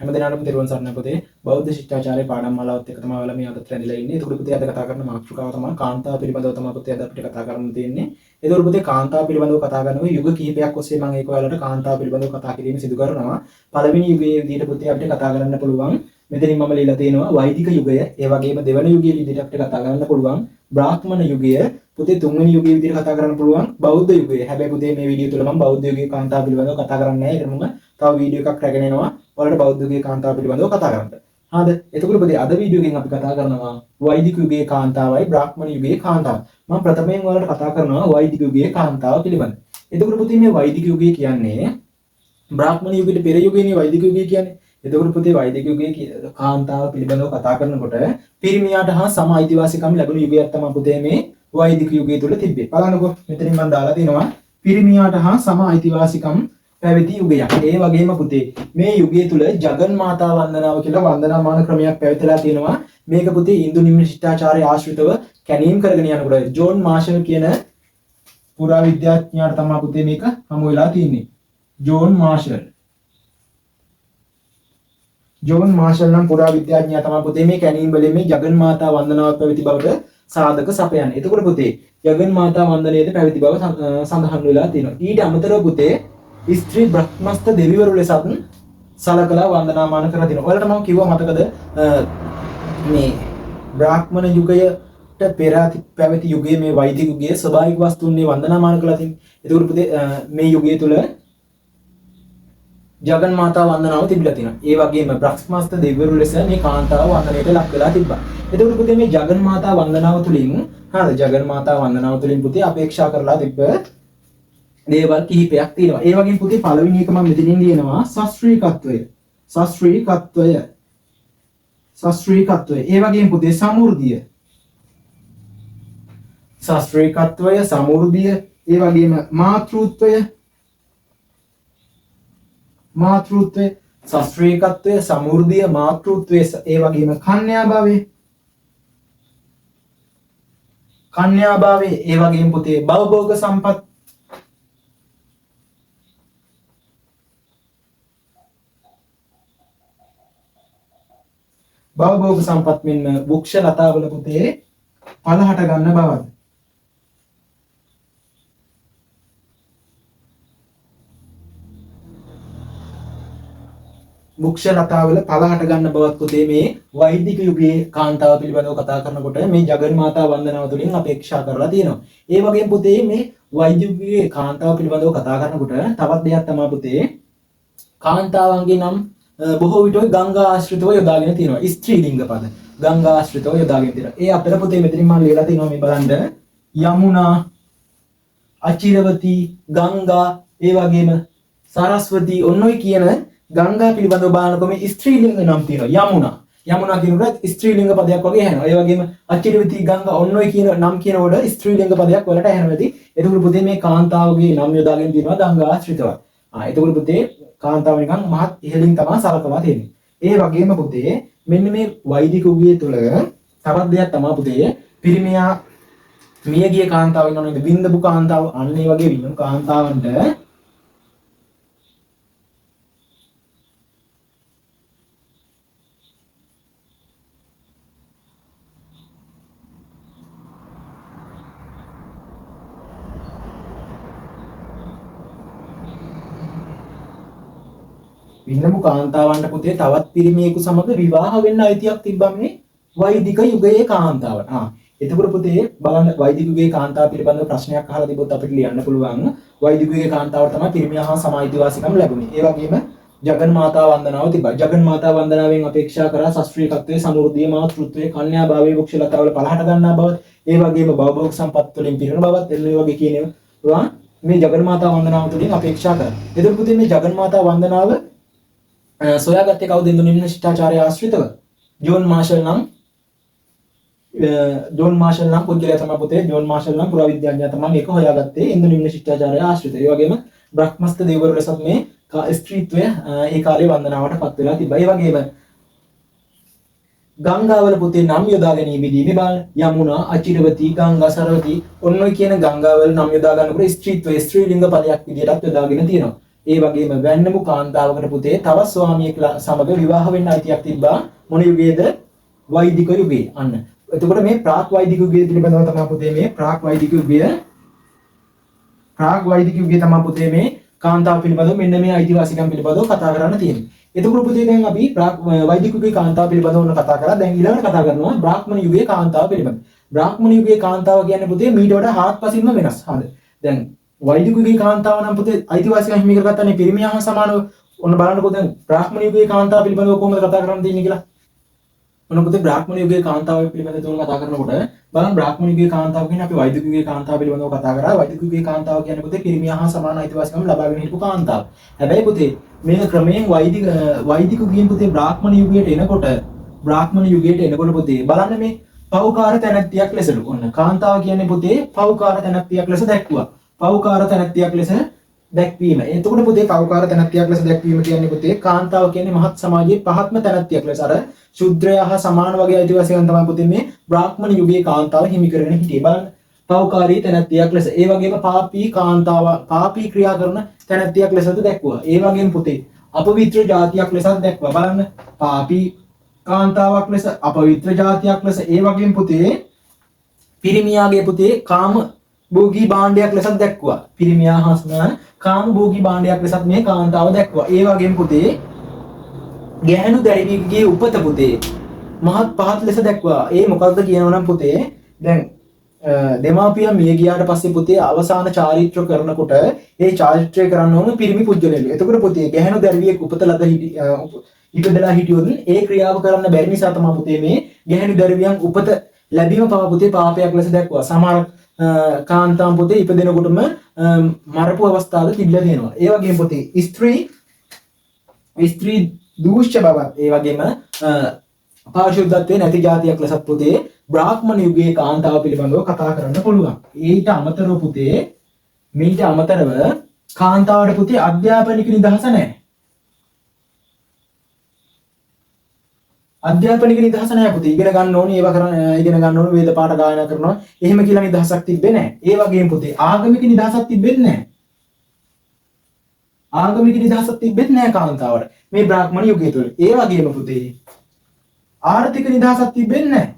හැමදෙනාටම තෙරුවන් සරණයි පුතේ. බෞද්ධ ශිෂ්ටාචාරයේ පාඩම් මාලාවත් එක්ක තමයි ඔයාලා මේ අදත් රැඳිලා ඉන්නේ. ඒකට පුතේ අද කතා කරන මාතෘකාව තමයි කාන්තාව පිළිබඳව තමයි පුතේ අද අපිට කතා කරන්න තියෙන්නේ. ඒකට පුතේ කාන්තාව පිළිබඳව කතා කරනකොට යුග කිහිපයක් ඔස්සේ මම ඒක ඔයාලට කාන්තාව පිළිබඳව කතා කිරීම සිදු කරනවා. පළවෙනි යුගයේ විදිහට පුතේ අපිට කතා කරන්න පුළුවන්. මෙතනින් මම ලියලා තියෙනවා වෛදික යුගය. ඒ වගේම දෙවන යුගයේ විදිහට අපිට කතා කරන්න පුළුවන් බ්‍රාහ්මණ යුගය. පුතේ තුන්වෙනි යුගයේ විදිහට කතා කරන්න පුළුවන් බෞද්ධ යුගය. හැබැයි පුතේ මේ වීඩියෝ තුල මම බෞද්ධ යුගයේ කාන්තාව පිළිබඳව කතා කරන්නේ නැහැ. ඒක මම තව වීඩියෝ එකක් රැගෙන එනවා. ඔයාලට බෞද්ධ යුගයේ කාන්තාව පිළිබඳව කතා කරන්න. හරිද? එතකොට පුතේ අද වීඩියෝ එකෙන් අපි කතා කරනවා වෛදික යුගයේ කාන්තාවයි බ්‍රාහ්මණ යුගයේ කාන්තාව. මම ප්‍රථමයෙන් ඔයාලට කතා කරනවා වෛදික යුගයේ කාන්තාව පිළිබඳව. එතකොට පුතේ මේ වෛදික යුගය කියන්නේ බ්‍රාහ්මණ යුගයට පෙර යුගයේනේ වෛදික යුගය කියන්නේ. එතකොට පුතේ වෛදික යුගයේ කාන්තාව පිළිබඳව කතා කරනකොට පිරිමියාට හා සම අයිතිවාසිකම් ලැබුණු යුගයක් තමයි පුතේ මේ වෛදික යුගය තුල තිබ්බේ. බලන්නකෝ මෙතනින් මම දාලා තිනවා පිරිමියාට හා සම අයිතිවාසිකම් පැවති යුගයක්. ඒ වගේම පුතේ මේ යුගය තුල ජගන් මාතා වන්දනාව කියලා වන්දනාමාන ක්‍රමයක් පැවතිලා තියෙනවා. මේක පුතේ Hindu නිම්න ශිෂ්ටාචාරය ආශ්‍රිතව කැණීම් කරගෙන යනකොට ජෝන් මාෂල් කියන පුරාවිද්‍යාඥයාට තමයි පුතේ මේක හමු වෙලා තියෙන්නේ. ජෝන් මාෂල් නම් පුරාවිද්‍යාඥයා තමයි පුතේ මේ කැණීම් වලින් මේ ජගන් මාතා වන්දනාවක් පැවති බවට සාධක සපයන්නේ. එතකොට පුතේ ජගන් මාතා වන්දනයේද පැවති බව සඳහන් වෙලා තියෙනවා. ඊට අමතරව පුතේ ස්ත්‍රී බ්‍රහ්මස්ත දෙවිවරු ලෙසත් සලකලා වන්දනාමාන කරලා තියෙනවා. ඔයාලට මම කිව්වා මතකද මේ බ්‍රාහ්මණ යුගයට පෙර පැවති යුගයේ මේ වෛදික යුගයේ ස්වභාවික වස්තුන්නේ වන්දනාමාන කරලා තියෙනවා. ඒකෝර පුතේ මේ යුගය තුල ජගන් මාතා වන්දනාව තිබිලා තියෙනවා. ඒ වගේම බ්‍රහ්මස්ත දෙවිවරු ලෙස මේ කාන්තාව වන්දනයට ලක් වෙලා තිබ්බා. ඒකෝර පුතේ මේ ජගන් මාතා වන්දනාව තුලින් හරිද ජගන් මාතා වන්දනාව තුලින් පුතේ අපේක්ෂා කරලා තිබ්බ දේවල් කිහිපයක් තියෙනවා. ඒ වගේම පුතේ පළවෙනි එක මම මෙතනින් ලියනවා ශාස්ත්‍රීයත්වය. ඒ වගේම පුතේ සමෘද්ධිය. ශාස්ත්‍රීයත්වය, සමෘද්ධිය, ඒ වගේම මාතෘත්වය, ශාස්ත්‍රීයත්වය, සමෘද්ධිය, මාතෘත්වය, ඒ වගේම කන්‍යාභාවය, ඒ වගේම පුතේ භවභෝග සම්පත්, භවභෝග සම්පත් මෙන්න වෘක්ෂ ලතාවල පුතේ පල හට ගන්න බවද. වෘක්ෂ ලතාවල පල හට ගන්න බවත් පුතේ මේ වෛදික යුගයේ කාන්තාව පිළිබඳව කතා කරනකොට මේ ජගන් මාතා වන්දනාව තුළින් අපේක්ෂා කරලා තියෙනවා. ඒ වගේම පුතේ මේ වෛදික යුගයේ කාන්තාව පිළිබඳව කතා කරනකොට තවත් දෙයක් තමයි පුතේ කාන්තාවන්ගේ නම් බොහෝ විට ගංගා ආශ්‍රිතව යොදාගෙන තියෙනවා. ස්ත්‍රීලිංග පද ගංගා ආශ්‍රිතව යොදාගෙන තියෙනවා. ඒ අතර පුතේ මෙතනින් මම ලියලා තිනවා මේ බලන්න යමුනා, අචිරවතී, ගංගා, ඒ වගේම සරස්වතී ඔන්න ඔය කියන ගංගා පිළිබඳව බලනකොට මේ ස්ත්‍රීලිංග නම් තියෙනවා. යමුනා කියනකොට ස්ත්‍රීලිංග පදයක් වගේ ඇහෙනවා. ඒ වගේම අචිරවතී, ගංගා ඔන්න ඔය කියන නම් කියනකොට ස්ත්‍රීලිංග පදයක් වලට ඇහෙනවා. එතකොට පුතේ මේ කාන්තාවගේ නම් යොදාගෙන තියෙනවා ගංගා ආශ්‍රිතව. එතකොට පුතේ කාන්තාව නිකන් මහත් ඉහළින් තමයි සලකලා තියෙන්නේ. ඒ වගේම පුතේ මෙන්න මේ වෛදික යුගයේ තුල තවත් දෙයක් තමයි පුතේ පිරිමියා මියගිය කාන්තාව ඉන්නවනේ බින්දපු කාන්තාව අන්න ඒ වගේ වින්නු කාන්තාවන්ට වින්නමු කාන්තාවන්ට පුතේ තවත් පිරිමියෙකු සමග විවාහ වෙන්න අයිතියක් තිබ්බා මේ වෛදික යුගයේ කාන්තාවට. එතකොට පුතේ බලන්න වෛදික යුගයේ කාන්තාව පිළිබඳව ප්‍රශ්නයක් අහලා තිබොත් අපිට ලියන්න පුළුවන් වෛදික යුගයේ කාන්තාවට තමයි පිරිමියා හා සම අයිතිවාසිකම් ලැබුණේ. ඒ වගේම ජගන් මාතා වන්දනාව තිබ්බා. ජගන් මාතා වන්දනාවෙන් අපේක්ෂා කරා ශාස්ත්‍රීයත්වයේ, සමෘද්ධිය, මාතෘත්වයේ, කන්‍යාභාවයේ, වෘක්ෂ ලතාවල පලහට ගන්නා බවත්, ඒ වගේම භවභෝග සම්පත් වලින් පිරෙන බවත් එන්න වගේ කියනවා මේ ජගන් මාතා වන්දනාව තුළින් අපේක්ෂා කරා. එතකොට පුතේ මේ ජගන් මාතා වන්දනාව සොයාගත්තේ කවුද? Hindu නිම්න ශිෂ්ටාචාරය ආශ්‍රිතව ජෝන් මාෂල් නම් පුද්ගලයා තමයි පුතේ. ජෝන් මාෂල් නම් පුරාවිද්‍යාඥයා තමයි මේක හොයාගත්තේ Hindu නිම්න ශිෂ්ටාචාරය ආශ්‍රිතව. ඒ වගේම බ්‍රහ්මස්ත දෙවිවරු ලෙසත් මේ ස්ත්‍රීත්වය ඒ කාලේ වන්දනාවට පත් වෙලා තිබ්බා. ඒ වගේම ගංගාවල පුතේ නම් යොදා ගැනීමේදී මේ බලන්න යමුනා, අචිරවතී, ගංගා, සරවතී ඔන්න ඔය කියන ගංගාවල නම් යොදා ගන්නකොට ස්ත්‍රීත්වය ස්ත්‍රීලිංග පදයක් විදිහටත් යොදාගෙන තියෙනවා. ඒ වගේම වැන්නමු කාන්තාවකට පුතේ තවත් ස්වාමියෙක් සමග විවාහ වෙන්න අයිතියක් තිබ්බා. මොන යුගයේද? වෛදික යුගයේ. අන්න. එතකොට මේ ප්‍රාග් වෛදික යුගය පිළිබඳව තමයි පුතේ මේ ප්‍රාග් වෛදික යුගය තමයි පුතේ මේ කාන්තාව පිළිබඳව මෙන්න මේ අයිතිවාසිකම් පිළිබඳව කතා කරන්න තියෙන්නේ. එතකොට පුතේ දැන් අපි ප්‍රාග් වෛදික යුගයේ කාන්තාව පිළිබඳව කතා කරා. දැන් ඊළඟට කතා කරනවා බ්‍රාහ්මණ යුගයේ කාන්තාව පිළිබඳව. බ්‍රාහ්මණ යුගයේ කාන්තාව කියන්නේ පුතේ මීට වඩා හාත්පසින්ම වෙනස්. හරිද? දැන් වෛදික යුගයේ කාන්තාව නම් පුතේ අයිතිවාසිකම් හිමි කරගත්තනේ පිරිමියා හා සමානව. ඔන්න බලන්නකෝ දැන් බ්‍රාහ්මණ යුගයේ කාන්තාව පිළිබඳව කොහොමද කතා කරන්න තියෙන්නේ කියලා. ඔන්න පුතේ බ්‍රාහ්මණ යුගයේ කාන්තාව පිළිබඳව කතා කරනකොට බලන්න බ්‍රාහ්මණ යුගයේ කාන්තාව කියන්නේ අපි වෛදික යුගයේ කාන්තාව පිළිබඳව කතා කරා. වෛදික යුගයේ කාන්තාව කියන්නේ පුතේ පිරිමියා හා සමාන අයිතිවාසිකම් ලබාගෙන හිටපු කාන්තාව. හැබැයි පුතේ මේක ක්‍රමයෙන් වෛදික යුගයෙන් පුතේ බ්‍රාහ්මණ යුගයට එනකොට පුතේ බලන්න මේ පෞකාර තැනැත්තියක් ලෙසලු. ඔන්න කාන්තාව කියන්නේ පුතේ පෞකාර තැනැත්තියක් ලෙස දැක්වුවා. පෞකාර තැනැත්තියක් ලෙස දැක්වීම. එතකොට පුතේ පෞකාර තැනැත්තියක් ලෙස දැක්වීම කියන්නේ පුතේ කාන්තාව කියන්නේ මහත් සමාජයේ පහත්ම තැනැත්තියක් ලෙස අර ශුද්‍රයා හා සමාන වගේ අයිතිවාසිකම් තමයි පුතේ මේ බ්‍රාහ්මණ යුගයේ කාන්තාව හිමි කරගෙන හිටියේ. බලන්න පෞකාරී තැනැත්තියක් ලෙස. ඒ වගේම පාපී ක්‍රියා කරන තැනැත්තියක් ලෙසද දැක්වුවා. ඒ වගේම පුතේ අපවිත්‍ර ජාතියක් ලෙසත් දැක්වුවා. බලන්න පාපී කාන්තාවක් ලෙස අපවිත්‍ර ජාතියක් ලෙස ඒ වගේම පුතේ පිරිමියාගේ පුතේ කාම භෝගී භාණ්ඩයක් ලෙසත් දැක්වුවා. පිරිමියා හා සමාන කාම භෝගී භාණ්ඩයක් ලෙසත් මේ කාන්තාව දැක්වුවා. ඒ වගේම පුතේ ගැහැණු දැරිවිගේ උපත පුතේ මහත් පහත් ලෙස දැක්වුවා. ඒ මොකක්ද කියනවනම් පුතේ දැන් දෙමාපියන් මිය ගියාට පස්සේ පුතේ අවසාන චාරිත්‍ර කරනකොට ඒ චාරිත්‍රය කරන්න ඕන පිරිමි පුජ්‍යලෙලු. එතකොට පුතේ ගැහැණු දැරිවියෙක් උපත ලද ඉපදලා හිටියොත් ඒ ක්‍රියාව කරන්න බැරි නිසා තමයි පුතේ මේ ගැහැණු දැරිවියන් උපත ලැබීම පවා පුතේ පාපයක් ලෙස දැක්වුවා. සමහර කාන්තාවන් පුතේ ඉපදෙනකොටම මරපු අවස්ථාවල තිබිලා තියෙනවා. ඒ වගේම පුතේ ස්ත්‍රී දූෂ්‍ය බවත් ඒ වගේම පාරිශුද්ධත්වයේ නැති જાතියක් ලෙසත් පුතේ බ්‍රාහ්මණ යුගයේ කාන්තාව පිළිබඳව කතා කරන්න පුළුවන්. ඊට අමතරව පුතේ කාන්තාවට පුතේ අධ්‍යාපනික නිදහස නැහැ. අධ්‍යාපනික නිදහස නැහැ පුතේ. ඉගෙන ගන්න ඕනේ, ඉගෙන ගන්න ඕනේ, වේද පාඨ ගායනා කරනවා. එහෙම කියලා නිදහසක් තිබෙන්නේ නැහැ. ඒ වගේම පුතේ ආගමික නිදහසක් තිබෙන්නේ නැහැ. ආගමික නිදහසක් තිබෙන්නේ නැහැ කාන්තාවට මේ බ්‍රාහ්මණ යුගය තුළ. ඒ වගේම පුතේ ආර්ථික නිදහසක් තිබෙන්නේ නැහැ.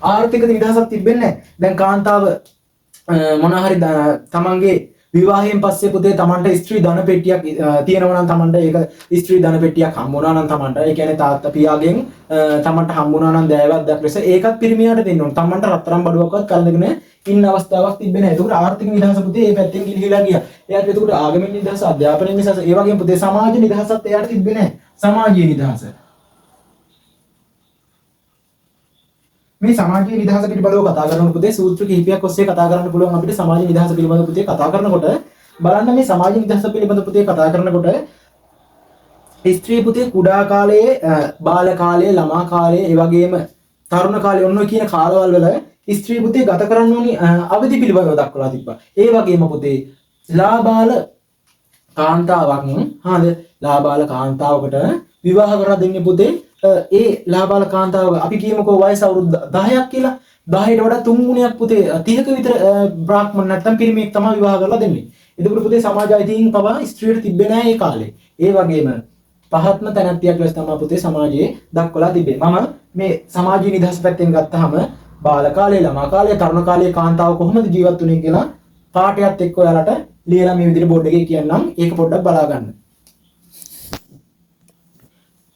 ආර්ථික නිදහසක් තිබෙන්නේ නැහැ. දැන් කාන්තාව මොන හරි තමන්ගේ විවාහයෙන් පස්සේ පුතේ තමන්ට ස්ත්‍රී ධන පෙට්ටියක් තියෙනවා නම් තමන්ට ඒක ස්ත්‍රී ධන පෙට්ටියක් හම්බුණා නම් තමන්ට ඒ කියන්නේ තාත්තා පියාගෙන් තමන්ට හම්බුණා නම් දෑවැද්දක් ලෙස ඒකත් පිරිමියාට දෙන්න ඕන. තමන්ට රත්තරන් බඩුවක්වත් කල්ලාගෙන ඉන්න අවස්ථාවක් තිබෙන්නේ නැහැ. ඒකට ආර්ථික නිදහස පුතේ මේ පැත්තෙන් ගිලිහිලා ගියා. එයාට ඒකට ආගමික නිදහස, අධ්‍යාපනික නිදහස, ඒ වගේම පුතේ සමාජ නිදහසත් එයාට තිබෙන්නේ නැහැ. සමාජීය නිදහස. මේ සමාජීය නිදහස පිළිබඳව කතා කරනකොට පුතේ සූත්‍ර කිහිපයක් ඔස්සේ කතා කරන්න පුළුවන් අපිට සමාජ නිදහස පිළිබඳව පුතේ කතා කරනකොට බලන්න මේ සමාජ නිදහස පිළිබඳව පුතේ කතා කරනකොට ස්ත්‍රී පුතේ කුඩා කාලයේ බාල කාලයේ ළමා කාලයේ ඒ වගේම තරුණ කාලයේ ඔන්න ඔය කියන කාලවල වල ස්ත්‍රී පුතේ ගත කරන්න ඕනි අවදි පිළිබඳව දක්වලා තිබ්බා. ඒ වගේම පුතේ ලාබාල කාන්තාවක් ලාබාල කාන්තාවකට විවාහ කරලා දෙන්නේ පුතේ ඒ ලාබාල කාන්තාව අපි කියමුකෝ වයස අවුරුදු 10ක් කියලා 10ට වඩා 3 ගුණයක් පුතේ 30ක විතර බ්‍රාහ්මණ නැත්තම් පිරිමියෙක් තමයි විවාහ කරලා දෙන්නේ. එතකොට පුතේ සමාජ අයිතීන් පවා ස්ත්‍රියට තිබ්බේ නැහැ ඒ කාලේ. ඒ වගේම පහත්ම තැනැත්තියක් ලෙස තමයි පුතේ සමාජයේ දක්වලා තිබේ. මම මේ සමාජීය නිදහස පැත්තෙන් ගත්තාම බාල කාලේ, ළමා කාලේ, තරුණ කාලේ කාන්තාව කොහොමද ජීවත් වුනේ කියලා පාඩයත් එක්ක ඔයාලට ලියලා මේ විදිහට බෝඩ් එකේ කියන්නම්. ඒක පොඩ්ඩක් බලා ගන්න.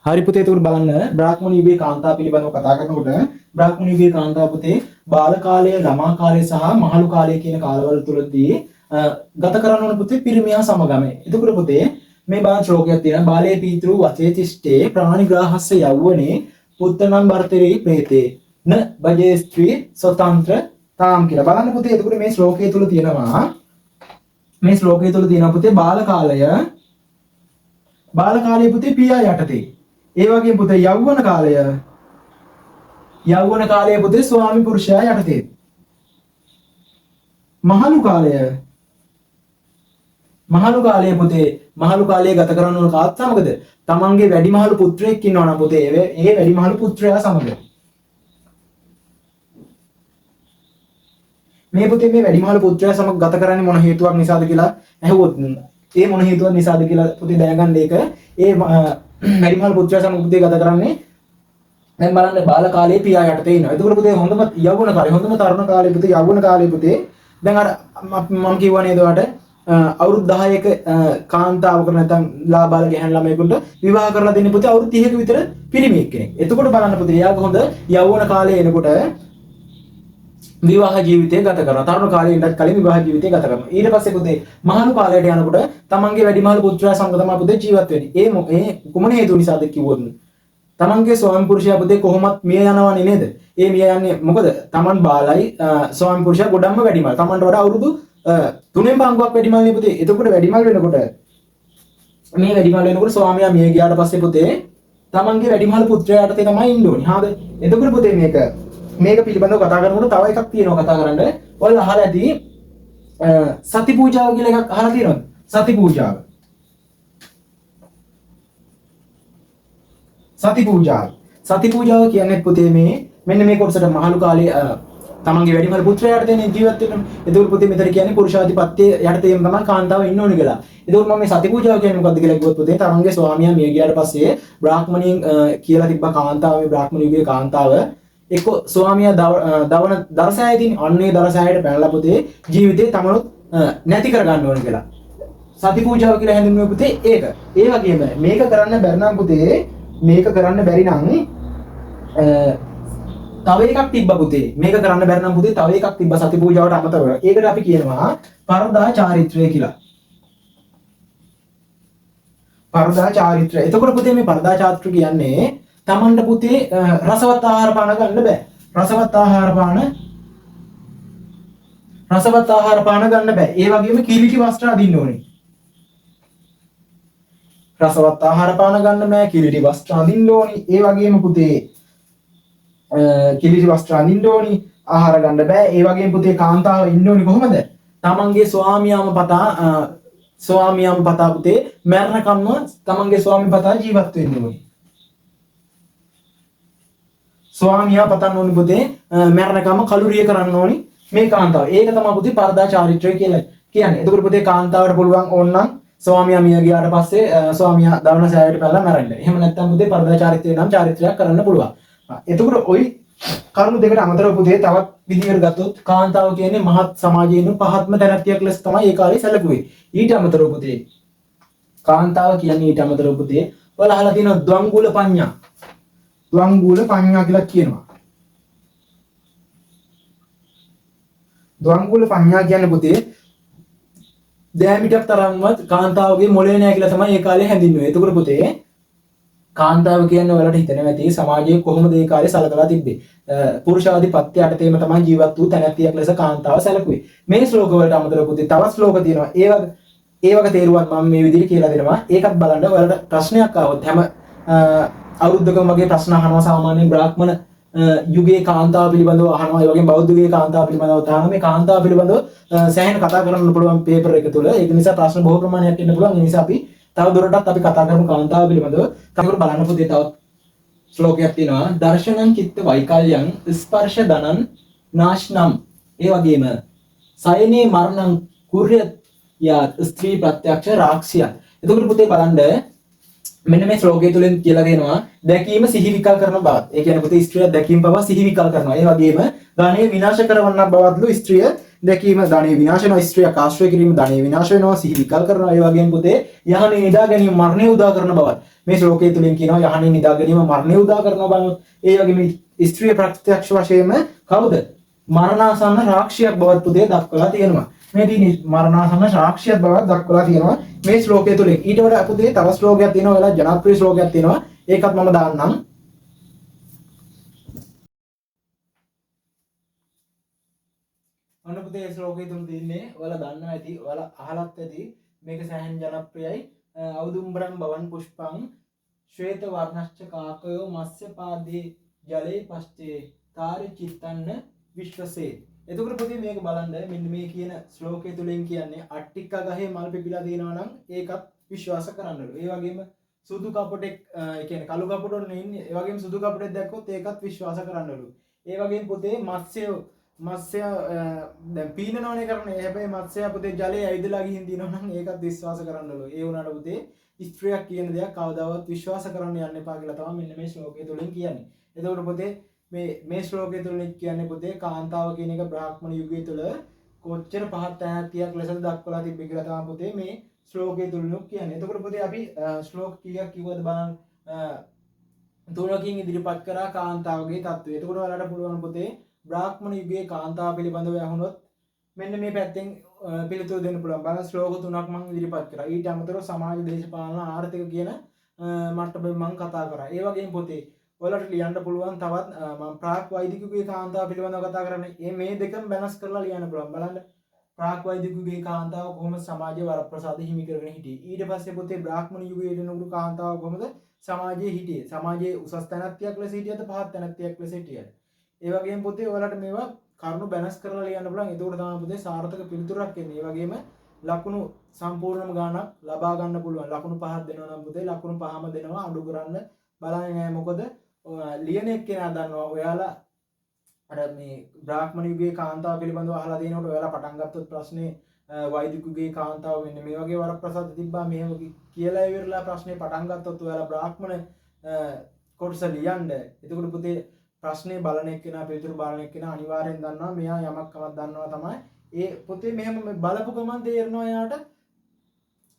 හරි පුතේ එතකොට බලන්න බ්‍රාහ්මණ යුගයේ කාන්තාව පිළිබඳව කතා කරනකොට බ්‍රාහ්මණ යුගයේ කාන්තාව පුතේ බාල කාලය, ළමා කාලය සහ මහලු කාලය කියන කාලවල තුලදී ගත කරන ඕන පුතේ පිරිමියා සමගමයි. එතකොට පුතේ මේ බාල ශ්ලෝකයක් තියෙනවා. බාලේ පීතෘ වචේතිෂ්ඨේ ප්‍රාණිග්‍රහස්ස යව්වනේ පුත්තනම් බර්තරේ ප්‍රේතේ න බජේ ස්ත්‍රී ස්වතන්ත්‍ර තාම් කියලා. බලන්න පුතේ එතකොට මේ ශ්ලෝකයේ තුල තියෙනවා පුතේ බාල කාලය පුතේ පියා යටතේ. ඒ වගේම පුතේ යෞවන කාලය පුතේ ස්වාමි පුරුෂයා යටතේ. මහලු කාලය පුතේ මහලු කාලය ගත කරන ඕන කාත් සමගද? තමන්ගේ වැඩිමහලු පුත්‍රයෙක් ඉන්නවා නම් පුතේ ඒ වැඩිමහලු පුත්‍රයා සමග. මේ පුතේ මේ වැඩිමහලු පුත්‍රයා සමග ගත කරන්නේ මොන හේතුවක් නිසාද කියලා ඇහුවොත් ඒ මොන හේතුවක් නිසාද කියලා පුතේ දැනගන්න එක ඒ වැඩිමහල් පුත්‍රයා සමග පුතේ ගත කරන්නේ දැන් බලන්න බාල කාලේ පියා යටතේ ඉන්නවා. එතකොට පුතේ හොඳම යෞවන කාලේ හොඳම තරුණ කාලේ පුතේ යෞවන කාලේ පුතේ දැන් අර මම කියවා නේද ඔයාලට අවුරුදු 10ක කාන්තාවකට නැත්නම් ලාබාල ගැහන් ළමයෙකුට විවාහ කරලා දෙන්න පුතේ අවුරුදු 30ක විතර පිරිමියෙක් කෙනෙක්. එතකොට බලන්න පුතේ එයාගේ හොඳ යෞවන කාලේ එනකොට විවාහ ජීවිතය ගත කරනවා. තරුණ කාලේ ඉඳන් කලින් විවාහ ජීවිතය ගත කරනවා. ඊට පස්සේ පුතේ මහලු කාලයට යනකොට තමන්ගේ වැඩිමහල් පුත්‍රයා සමග තමයි පුතේ ජීවත් වෙන්නේ. ඒ කුමන හේතු නිසාද කිව්වොත් තමන්ගේ ස්වාමි පුරුෂයා පුතේ කොහොමත් මිය යනවනේ නේද? ඒ මිය යන්නේ මොකද? තමන් බාලයි ස්වාමි පුරුෂයා ගොඩක්ම වැඩිමහල්. තමන්ට වඩා අවුරුදු 3 පංගුවක් වැඩිමහල් නේ පුතේ. එතකොට වැඩිමහල් වෙනකොට මේ වැඩිමහල් වෙනකොට ස්වාමියා මිය ගියාට පස්සේ පුතේ තමන්ගේ වැඩිමහල් පුත්‍රයාට තමයි ඉන්න ඕනේ. හරිද? එතකොට පුතේ මේක පිළිබඳව කතා කරනකොට තව එකක් තියෙනවා කතා කරන්න. ඔයාලා අහලා ඇති සති පූජාව කියලා එකක් අහලා තියෙනවද? සති පූජාව. සති පූජාව. සති පූජාව කියන්නේ පුතේ මෙන්න මේ කොටසට මහලු කාලේ තමන්ගේ වැඩිමහල් පුත්‍රයාට දෙන ජීවත් වෙනවා. ඒක පුතේ මෙතන කියන්නේ පුරුෂාධිපත්‍ය යටතේම තමයි කාන්තාව ඉන්න ඕනේ කියලා. ඒක මම මේ සති පූජාව කියන්නේ මොකද්ද කියලා කිව්වොත් පුතේ තමන්ගේ ස්වාමියා මිය ගියාට පස්සේ බ්‍රාහ්මණීන් කියලා තිබ්බ කාන්තාව මේ බ්‍රාහ්මණ යුගයේ කාන්තාව එක්ක ස්වාමියා දවන දරසෑය තියෙන අන්නේ දරසෑයට පැනලා පුතේ ජීවිතේ තමනුත් නැති කර ගන්න ඕනේ කියලා. සති පූජාව කියලා හැඳින්වුවේ පුතේ ඒක. ඒ වගේම මේක කරන්න බැරි නම් පුතේ මේක කරන්න බැරි නම් තව එකක් තිබ්බා පුතේ. මේක කරන්න බැරි නම් පුතේ තව එකක් තිබ්බා සති පූජාවට අමතරව. ඒකට අපි කියනවා පරදා චාරිත්‍රය කියලා. පරදා චාරිත්‍රය. එතකොට පුතේ මේ පරදා චාරිත්‍රය කියන්නේ තමන්ට පුතේ රසවත් ආහාර පාන ගන්න බෑ. රසවත් ආහාර පාන ගන්න බෑ. ඒ වගේම කිලිටි වස්ත්‍ර අදින්න ඕනේ. රසවත් ආහාර පාන ගන්න බෑ. කිලිටි වස්ත්‍ර අදින්න ඕනේ. ඒ වගේම පුතේ කිලිටි වස්ත්‍ර අදින්න ඕනේ. ආහාර ගන්න බෑ. ඒ වගේම පුතේ කාන්තාව ඉන්න ඕනේ කොහොමද? තමන්ගේ ස්වාමියාම පතා පුතේ මරණකම්ම තමන්ගේ ස්වාමි පතා ජීවත් වෙන්න ඕනේ. ස්වාමියා පතන්න ඕනි පුතේ මරණකම කලුරිය කරන්න ඕනි මේ කාන්තාව. ඒක තමයි පුතේ පරදා චාරිත්‍රය කියලා කියන්නේ. එතකොට පුතේ කාන්තාවට පුළුවන් ඕනනම් ස්වාමියා මිය ගියාට පස්සේ ස්වාමියා දවන සෑයට පැනලා මැරෙන්න. එහෙම නැත්නම් පුතේ පරදා චාරිත්‍රය නම් චාරිත්‍රයක් කරන්න පුළුවන්. එතකොට ওই කරුණු දෙකට අමතරව පුතේ තවත් විදිහකට ගත්තොත් කාන්තාව කියන්නේ මහත් සමාජයේ පහත්ම තැනැත්තියක් ලෙස තමයි ඒ කාලේ සැලකුවේ. ඊට අමතරව පුතේ කාන්තාව කියන්නේ ඊට අමතරව පුතේ ඔයාලා අහලා තියෙනවා ද්වංගුල පඤ්ඤා. ද්වංගුල පඤ්ඤා කියලා කියනවා. ද්වංගුල පඤ්ඤා කියන්නේ පුතේ දෑමිටක් තරම්වත් කාන්තාවගේ මොලේ නැහැ කියලා තමයි ඒ කාලේ හැඳින්වුවේ. එතකොට පුතේ කාන්තාව කියන්නේ ඔයාලට හිතෙනවා ඇති සමාජයේ කොහොමද ඒ කාලේ සලකලා තිබ්බේ. පුරුෂාධිපත්‍ය යටතේම තමයි ජීවත් වූ තැනැත්තියක් ලෙස කාන්තාව සැලකුවේ. මේ ශ්ලෝක වලට අමතරව පුතේ තවත් ශ්ලෝක තියෙනවා. ඒ වගේ තේරුවක් මම මේ විදිහට කියලා දෙනවා. ඒකත් බලන්න ඔයාලට ප්‍රශ්නයක් ආවොත් හැම අවුරුද්දකම වගේ ප්‍රශ්න අහනවා සාමාන්‍යයෙන් බ්‍රාහ්මණ යුගයේ කාන්තාව පිළිබඳව අහනවා. ඒ වගේම බෞද්ධ යුගයේ කාන්තාව පිළිබඳව අහනවා. මේ කාන්තාව පිළිබඳව සෑහෙන කතා කරන්න පුළුවන් පේපර් එක තුළ. ඒක නිසා ප්‍රශ්න බොහෝ ප්‍රමාණයක් එන්න පුළුවන්. ඒ නිසා අපි තව දුරටත් අපි කතා කරමු කාන්තාව පිළිබඳව. තවදුරටත් බලන්න පුතේ තවත් ශ්ලෝකයක් තියෙනවා. දර්ශනං චිත්ත වෛකල්යං ස්පර්ශ දනං නාශනම්. ඒ වගේම සයනේ මරණං කුර්ය යා ස්ත්‍රී ප්‍රත්‍යක්ෂ රාක්ෂිය. එතකොට පුතේ බලන්න මෙන්න මේ ශ්ලෝකය තුලින් කියලා දෙනවා දැකීම සිහි විකල් කරන බවත්. ඒ කියන්නේ පුතේ ස්ත්‍රිය දැකීම පවා සිහි විකල් කරනවා. ඒ වගේම ධනෙ විනාශ කරවන්න බවත්ලු ස්ත්‍රිය දැකීම ධනෙ විනාශ වෙනවා. ස්ත්‍රියක් ආශ්‍රය කිරීම ධනෙ විනාශ වෙනවා. සිහි විකල් කරනවා. ඒ වගේම පුතේ යහනේ නිදා ගැනීම මරණය උදා කරන බවත්. මේ ශ්ලෝකය තුලින් කියනවා යහනේ නිදා ගැනීම මරණය උදා කරන බවත්. ඒ වගේම ස්ත්‍රිය ප්‍රත්‍යක්ෂ වශයෙන්ම කවුද? මරණාසන්න රාක්ෂියක් බවත් පුතේ දක්වලා තියෙනවා. මේ තියෙන මරණාසන්න රාක්ෂියක් බවත් දක්වලා තියෙනවා. මේ ශ්ලෝකය තුලින් ඊට වඩා පුතේ තව ශ්ලෝකයක් තියෙනවා. ඔයාලා ජනප්‍රිය ශ්ලෝකයක් තියෙනවා. ඒකත් මම දාන්නම්. අන්න පුතේ ශ්ලෝකය තුල තියෙන්නේ ඔයාලා දන්නවා ඇති. ඔයාලා අහලත් ඇති. මේක සෑහෙන ජනප්‍රියයි. අවදුම්බරම් බවන් පුෂ්පං ශ්වේත වර්ණස්ච කාකයෝ මස්ස පාදේ ජලේ පස්චේ තාරි චිත්තන්න විශ්වසේ. එතකොට පුතේ මේක බලන්න මෙන්න මේ කියන ශ්ලෝකය තුලින් කියන්නේ අට්ටික්ක ගහේ මල් පිපිලා තියෙනවා නම් ඒකත් විශ්වාස කරන්නලු. ඒ වගේම සුදු කපුටෙක් ඒ කියන්නේ කළු කපුටොන්නේ ඉන්නේ. ඒ වගේම සුදු කපුටෙක් දැක්කොත් ඒකත් විශ්වාස කරන්නලු. ඒ වගේම පුතේ මත්ස්‍ය මත්ස්‍ය දැන් පීනනවනේ කරන්නේ. හැබැයි මත්ස්‍යයා පුතේ ජලයේ ඇවිදලා ගිහින් දිනනවා නම් ඒකත් විශ්වාස කරන්න ඕනේ. ඒ වුණාට පුතේ ස්ත්‍රියක් කියන දෙයක් කවදාවත් විශ්වාස කරන්න යන්න එපා කියලා තමයි මෙන්න මේ ශ්ලෝකය තුලින් කියන්නේ. එතකොට පුතේ මේ ශ්ලෝකය තුලින් කියන්නේ පුතේ කාන්තාව කියන එක බ්‍රාහ්මණ යුගයේ තුල කොච්චර පහත් තැනක් ලෙසද දක්වලා තිබ්බේ කියලා තමයි පුතේ මේ ශ්ලෝකය තුලින් කියන්නේ. එතකොට පුතේ අපි ශ්ලෝක කීයක් කිව්වද බලන්න. තුනකින් ඉදිරිපත් කරා කාන්තාවගේ තත්ත්වය. එතකොට ඔයාලට පුළුවන් පුතේ බ්‍රාහ්මණ යුගයේ කාන්තාව පිළිබඳව අහුනොත් මෙන්න මේ පැත්තෙන් පිළිතුරු දෙන්න පුළුවන්. බලන්න ශ්ලෝක තුනක් මම ඉදිරිපත් කරා. ඊට අමතරව සමාජ දේශපාලන ආර්ථික කියන මට්ටමෙන් මම කතා කරා. ඒ වගේම පුතේ ඔයාලට ලියන්න පුළුවන් තවත් මම ප්‍රාග් වෛදික යුගයේ කාන්තාව පිළිබඳව කතා කරන්නේ. මේ දෙකම බැලන්ස් කරලා ලියන්න පුළුවන්. බලන්න ප්‍රාග් වෛදික යුගයේ කාන්තාව කොහොමද සමාජයේ වරප්‍රසාද හිමි කරගෙන හිටියේ. ඊට පස්සේ පුතේ බ්‍රාහ්මණ යුගයේ එනකොට කාන්තාව කොහොමද සමාජයේ හිටියේ. සමාජයේ උසස් තැනැත්තියක් ලෙස හිටියද පහත් තැනැත්තියක් ලෙස හිටියද. ඒ වගේම පුතේ ඔයාලට මේවා කරුණු බැලන්ස් කරලා ලියන්න පුළුවන්. ඒකෝට තමයි පුතේ සාර්ථක පිළිතුරක් එන්නේ. ඒ වගේම ලකුණු සම්පූර්ණම ගාණක් ලබා ගන්න පුළුවන්. ලකුණු 5ක් දෙනවා නම් පුතේ ලකුණු 5ම දෙනවා. අඩු කරන්න බලන්නේ නැහැ. මොකද ලියන එක්කෙනා දන්නවා ඔයාලා අර මේ බ්‍රාහ්මණ යුගයේ කාන්තාව පිළිබඳව අහලා දෙනකොට ඔයාලා පටන් ගත්තොත් ප්‍රශ්නේ වෛදික යුගයේ කාන්තාව මෙන්න මේ වගේ වරප්‍රසාද තිබ්බා මෙහෙම කියලා ඉවරලා ප්‍රශ්නේ පටන් ගත්තොත් ඔයාලා බ්‍රාහ්මණ කොටස ලියන්න. එතකොට පුතේ ප්‍රශ්නේ බලන එක්කෙනා පිළිතුරු බලන එක්කෙනා අනිවාර්යෙන් දන්නවා මෙයා යමක් කමක් දන්නවා තමයි. ඒ පුතේ මෙහෙම බලපු ගමන් තේරෙනවා එයාට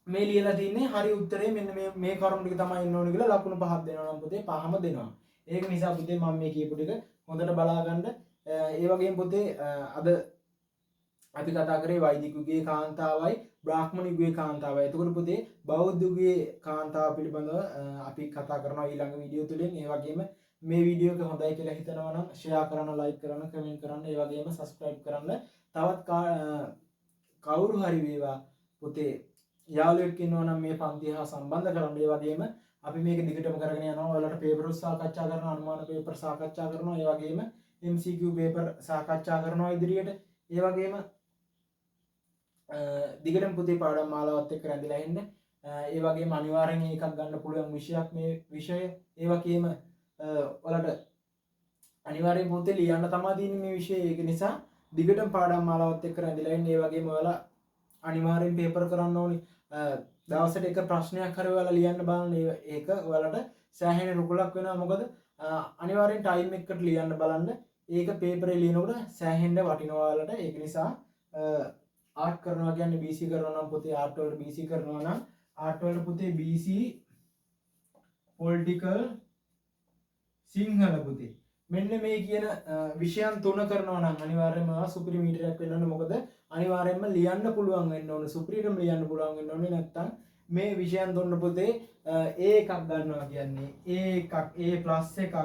මේ ලියලා තින්නේ හරි උත්තරේ මෙන්න මේ කරුණු ටික තමයි ඉන්න ඕනේ කියලා ලකුණු 5ක් දෙනවා නම් පුතේ 5ම දෙනවා. ඒක නිසා පුතේ මම මේ කියපු ටික හොඳට බලා ගන්න. ඒ වගේම පුතේ අද අපි කතා කරේ වෛදික යුගයේ කාන්තාවයි බ්‍රාහ්මණ යුගයේ කාන්තාවයි. එතකොට පුතේ බෞද්ධ යුගයේ කාන්තාව පිළිබඳව අපි කතා කරනවා ඊළඟ වීඩියෝ තුලින්. ඒ වගේම මේ වීඩියෝ එක හොඳයි කියලා හිතනවා නම් ෂෙයා කරන්න, ලයික් කරන්න, කමෙන්ට් කරන්න, ඒ වගේම සබ්ස්ක්‍රයිබ් කරන්න. තවත් කවුරු හරි වේවා පුතේ යාළුවෙක් ඉන්නවා නම් මේ පන්තිය හා සම්බන්ධ කරන්න. ඒ වගේම අපි මේක දිගටම කරගෙන යනවා. ඔයාලට පේපර් සාකච්ඡා කරනවා, අනුමාන පේපර් සාකච්ඡා කරනවා, ඒ වගේම MCQ පේපර් සාකච්ඡා කරනවා ඉදිරියට. ඒ වගේම දිගටම පුතේ පාඩම් මාලාවත් එක්ක රැඳිලා ඉන්න. ඒ වගේම අනිවාර්යෙන් එකක් ගන්න පුළුවන් විෂයක් මේ විෂය. ඒ වගේම ඔයාලට අනිවාර්යෙන් පුතේ ලියන්න තමයි තියෙන්නේ මේ විෂය. ඒක නිසා දිගටම පාඩම් මාලාවත් එක්ක රැඳිලා ඉන්න. ඒ වගේම ඔයාලා අනිවාර්යෙන් පේපර් කරන්න ඕනි. දවසට එක ප්‍රශ්නයක් හරි ඔයාලා ලියන්න බලන්න. ඒක ඔයාලට සෑහෙන රුකුලක් වෙනවා. මොකද අනිවාර්යෙන් ටයිම් එකකට ලියන්න බලන්න. ඒක පේපරේ ලියනකොට සෑහෙන්න වටිනවා ඔයාලට. ඒක නිසා ආර්ට් කරනවා කියන්නේ BC කරනවා නම් පුතේ ආර්ට් වලට BC කරනවා නම් ආර්ට් වලට පුතේ BC පොලිටිකල් සිංහල පුතේ මෙන්න මේ කියන විෂයන් තුන කරනවා නම් අනිවාර්යයෙන්ම සුපිරිමීටරයක් වෙන්න ඕනේ. මොකද අනිවාර්යයෙන්ම ලියන්න පුළුවන් වෙන්න ඕනේ. සුපිරිටම ලියන්න පුළුවන් වෙන්න ඕනේ. නැත්තම් මේ විෂයන් තුන පුතේ A එකක් ගන්නවා කියන්නේ A එකක් A+ එකක්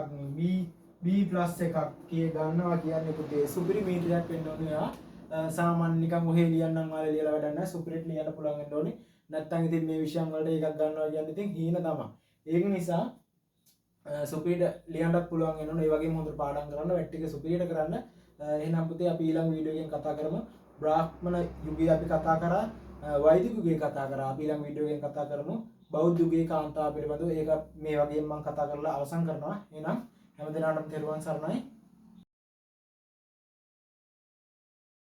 B එකක් කිය ගන්නවා කියන්නේ පුතේ සුපිරිමීටරයක් වෙන්න ඕනේ. සාමාන්‍ය නිකන් ඔහේ ලියන්නම් වල ලියලා වැඩක් නැහැ. සුපිරිට ලියන්න පුළුවන් වෙන්න ඕනේ. නැත්තම් ඉතින් මේ විෂයන් වලට එකක් ගන්නවා කියන්නේ ඉතින් හීන තමයි. ඒක නිසා සුපිරිට ලියන්නත් පුළුවන් වෙන්න ඕනේ. ඒ වගේම හොඳට පාඩම් කරන්න, වැට් ටික සුපිරිට කරන්න. එහෙනම් පුතේ අපි ඊළඟ වීඩියෝ එකෙන් කතා කරමු. බ්‍රාහ්මණ යුගය අපි කතා කරා, වෛදික යුගය කතා කරා. අපි ඊළඟ වීඩියෝ එකෙන් කතා කරමු බෞද්ධ යුගයේ කාන්තාව පිළිබඳව. ඒක මේ වගේම මම කතා කරලා අවසන් කරනවා. එහෙනම් හැමදෙනාටම තෙරුවන් සරණයි.